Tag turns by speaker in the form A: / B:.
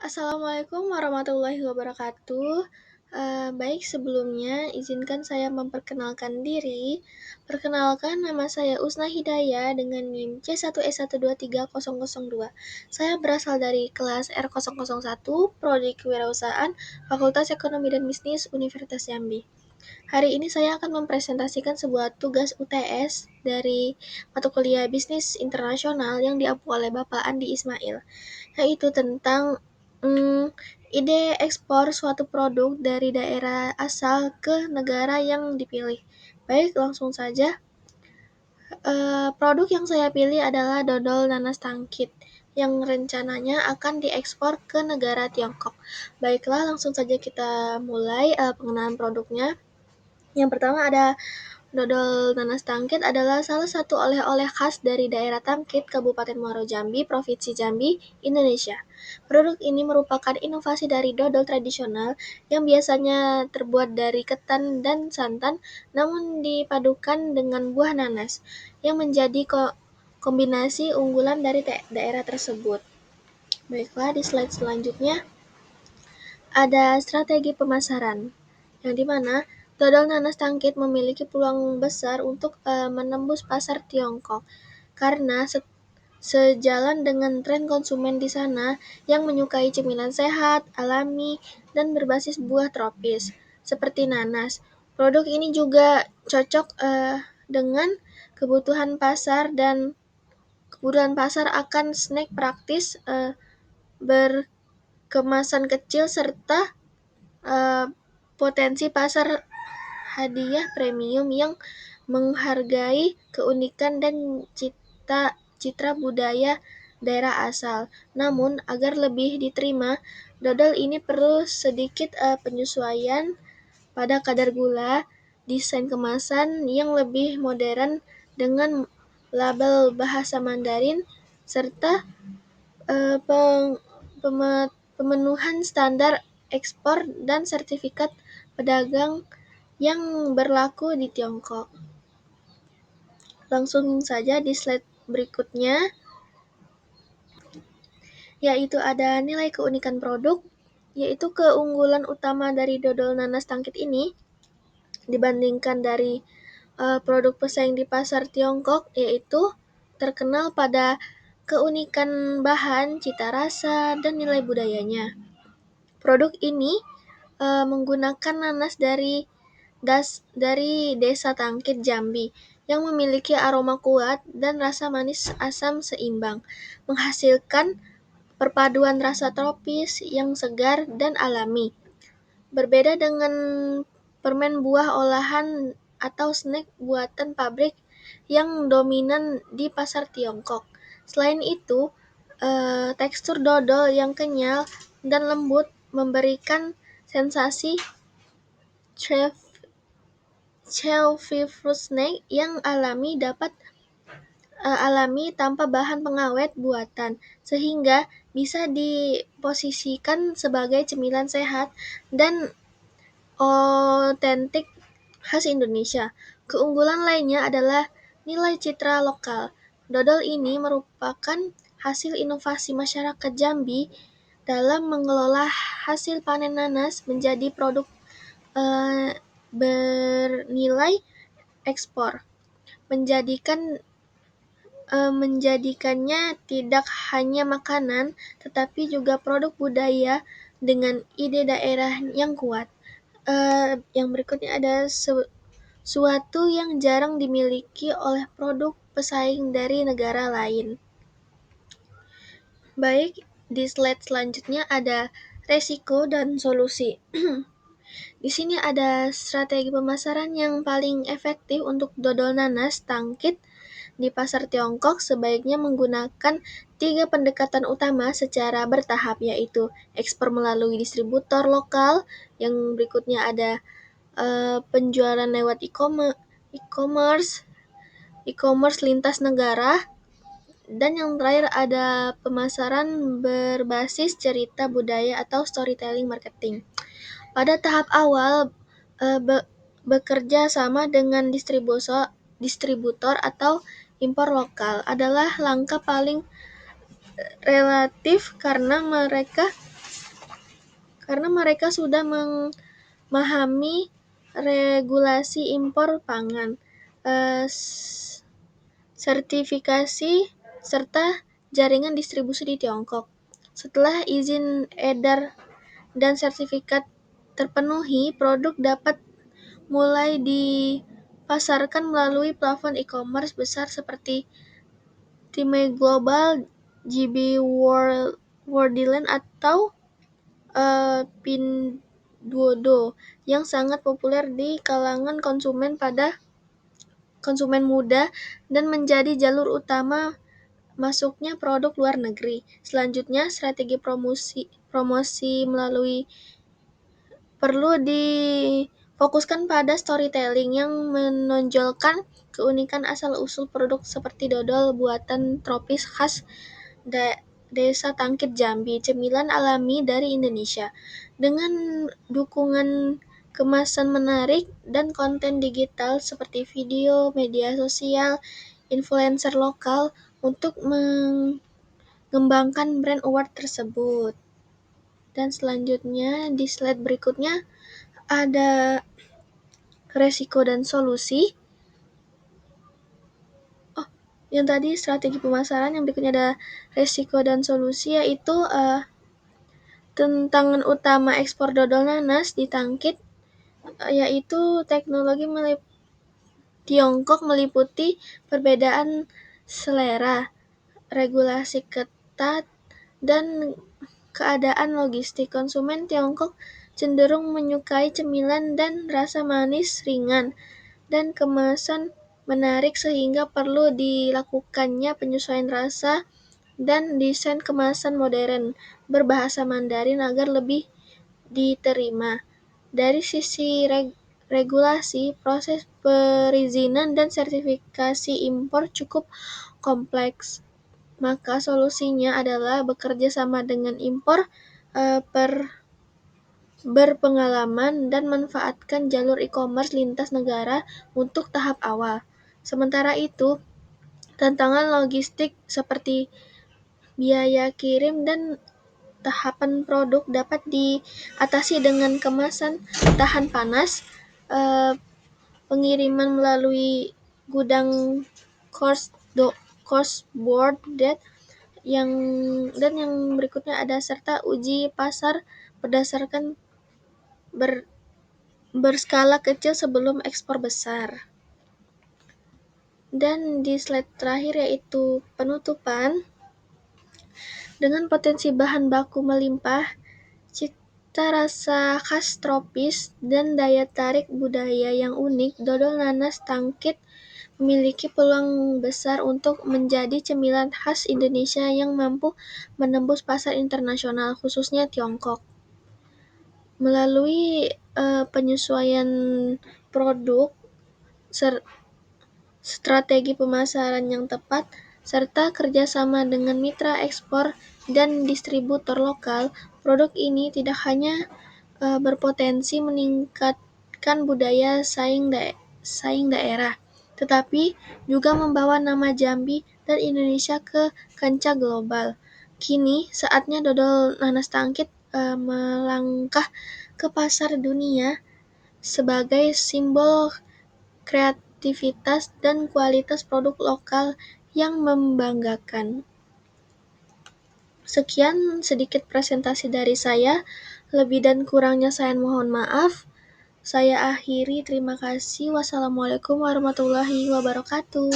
A: Assalamualaikum warahmatullahi wabarakatuh. Baik, sebelumnya izinkan saya memperkenalkan diri. Perkenalkan, nama saya Usna Hidayah dengan NIM C1S1230002. Saya berasal dari kelas R001, Prodi Kewirausahaan, Fakultas Ekonomi dan Bisnis, Universitas Jambi. Hari ini saya akan mempresentasikan sebuah tugas UTS dari mata kuliah Bisnis Internasional yang diampu oleh Bapak Andi Ismail, yaitu tentang ide ekspor suatu produk dari daerah asal ke negara yang dipilih. Baik, langsung saja. Produk yang saya pilih adalah dodol nanas tangkit yang rencananya akan diekspor ke negara Tiongkok. Baiklah, langsung saja kita mulai pengenalan produknya. Yang pertama ada dodol nanas tangkit adalah salah satu oleh-oleh khas dari daerah Tangkit, Kabupaten Muaro Jambi, Provinsi Jambi, Indonesia. Produk ini merupakan inovasi dari dodol tradisional yang biasanya terbuat dari ketan dan santan, namun dipadukan dengan buah nanas, yang menjadi kombinasi unggulan dari daerah tersebut. Baiklah, di slide selanjutnya ada strategi pemasaran, yang dimana dodol nanas tangkit memiliki peluang besar untuk menembus pasar Tiongkok karena sejalan dengan tren konsumen di sana yang menyukai cemilan sehat, alami, dan berbasis buah tropis seperti nanas. Produk ini juga cocok dengan kebutuhan pasar akan snack praktis, berkemasan kecil, serta potensi pasar hadiah premium yang menghargai keunikan dan citra budaya daerah asal. Namun, agar lebih diterima, dodol ini perlu sedikit penyesuaian pada kadar gula, desain kemasan yang lebih modern dengan label bahasa Mandarin, serta pemenuhan standar ekspor dan sertifikat pedagang yang berlaku di Tiongkok. Langsung saja di slide berikutnya, yaitu ada nilai keunikan produk, yaitu keunggulan utama dari dodol nanas tangkit ini dibandingkan dari produk pesaing di pasar Tiongkok, yaitu terkenal pada keunikan bahan, cita rasa, dan nilai budayanya. Produk ini menggunakan nanas dari desa Tangkit, Jambi, yang memiliki aroma kuat dan rasa manis asam seimbang, menghasilkan perpaduan rasa tropis yang segar dan alami. Berbeda dengan permen buah olahan atau snack buatan pabrik yang dominan di pasar Tiongkok. Selain itu, tekstur dodol yang kenyal dan lembut memberikan sensasi chewy fruit snack yang alami tanpa bahan pengawet buatan, sehingga bisa diposisikan sebagai cemilan sehat dan otentik khas Indonesia. Keunggulan lainnya adalah nilai citra lokal. Dodol ini merupakan hasil inovasi masyarakat Jambi dalam mengelola hasil panen nanas menjadi produk bernilai ekspor, menjadikannya tidak hanya makanan, tetapi juga produk budaya dengan ide daerah yang kuat. Yang berikutnya ada suatu yang jarang dimiliki oleh produk pesaing dari negara lain. Baik, di slide selanjutnya ada resiko dan solusi. Di sini ada strategi pemasaran yang paling efektif untuk dodol nanas tangkit di pasar Tiongkok sebaiknya menggunakan 3 pendekatan utama secara bertahap, yaitu ekspor melalui distributor lokal, yang berikutnya ada penjualan lewat e-commerce lintas negara, dan yang terakhir ada pemasaran berbasis cerita budaya atau storytelling marketing. Pada tahap awal, bekerja sama dengan distributor atau impor lokal adalah langkah paling relatif karena mereka karena mereka sudah memahami regulasi impor pangan, sertifikasi, serta jaringan distribusi di Tiongkok. Setelah izin edar dan sertifikat terpenuhi, produk dapat mulai dipasarkan melalui platform e-commerce besar seperti Tmall Global, JB Worldline, atau Pinduoduo yang sangat populer di kalangan konsumen muda dan menjadi jalur utama masuknya produk luar negeri. Selanjutnya, strategi promosi melalui perlu difokuskan pada storytelling yang menonjolkan keunikan asal-usul produk seperti dodol buatan tropis khas Desa Tangkit Jambi, cemilan alami dari Indonesia. Dengan dukungan kemasan menarik dan konten digital seperti video, media sosial, influencer lokal untuk mengembangkan brand award tersebut. Dan selanjutnya di slide berikutnya ada resiko dan solusi. Yang tadi strategi pemasaran, yang berikutnya ada resiko dan solusi, yaitu tantangan utama ekspor dodol nanas di Tangkit, yaitu teknologi Tiongkok meliputi perbedaan selera, regulasi ketat, dan keadaan logistik. Konsumen Tiongkok cenderung menyukai cemilan dan rasa manis ringan dan kemasan menarik, sehingga perlu dilakukannya penyesuaian rasa dan desain kemasan modern berbahasa Mandarin agar lebih diterima. Dari sisi regulasi, proses perizinan dan sertifikasi impor cukup kompleks. Maka solusinya adalah bekerja sama dengan impor berpengalaman dan manfaatkan jalur e-commerce lintas negara untuk tahap awal. Sementara itu, tantangan logistik seperti biaya kirim dan tahapan produk dapat diatasi dengan kemasan tahan panas, pengiriman melalui gudang cross-border, dan yang berikutnya ada serta uji pasar berdasarkan berskala kecil sebelum ekspor besar. Dan di slide terakhir yaitu penutupan. Dengan potensi bahan baku melimpah, cita rasa khas tropis, dan daya tarik budaya yang unik, dodol nanas Tangkit memiliki peluang besar untuk menjadi cemilan khas Indonesia yang mampu menembus pasar internasional, khususnya Tiongkok. Melalui penyesuaian produk, strategi pemasaran yang tepat, serta kerjasama dengan mitra ekspor dan distributor lokal, produk ini tidak hanya berpotensi meningkatkan budaya saing daerah, tetapi juga membawa nama Jambi dan Indonesia ke kancah global. Kini saatnya dodol nanas Tangkit melangkah ke pasar dunia sebagai simbol kreativitas dan kualitas produk lokal yang membanggakan. Sekian sedikit presentasi dari saya. Lebih dan kurangnya saya mohon maaf. Saya akhiri, terima kasih. Wassalamualaikum warahmatullahi wabarakatuh.